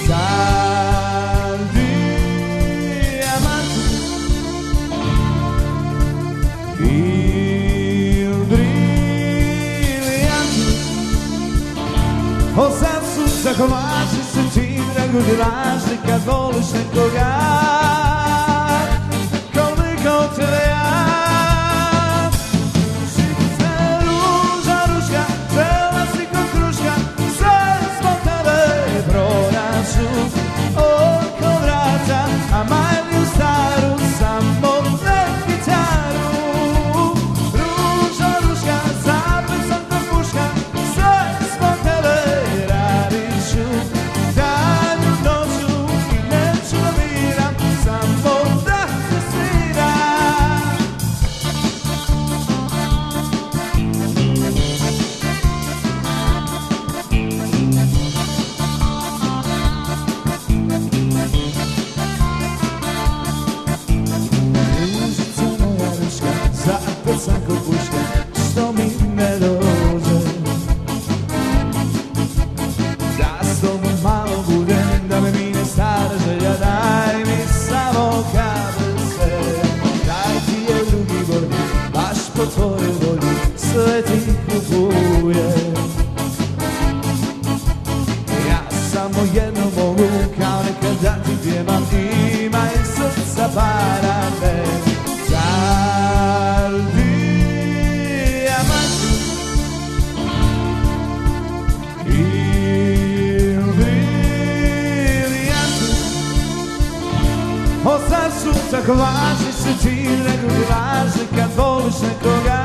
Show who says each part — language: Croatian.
Speaker 1: Zar dijamanti il briljanti o sad su zahvaši se ti dragulji lažni kad voliš nekoga koliko tebe ja. Zapet sam ko puška, što mi ne dođe da s tobom malo budem, da me mine stara želja. Daj mi samo KBS, daj ti je drugi bolji, baš po tvojoj volji sve ti kupujem. Ja samo jedno mogu, kao nekad da ti pjevam, imaj srca para me. Zar dijamanti il briljanti o zar su tako važni se ti nego važni kad voliš nekoga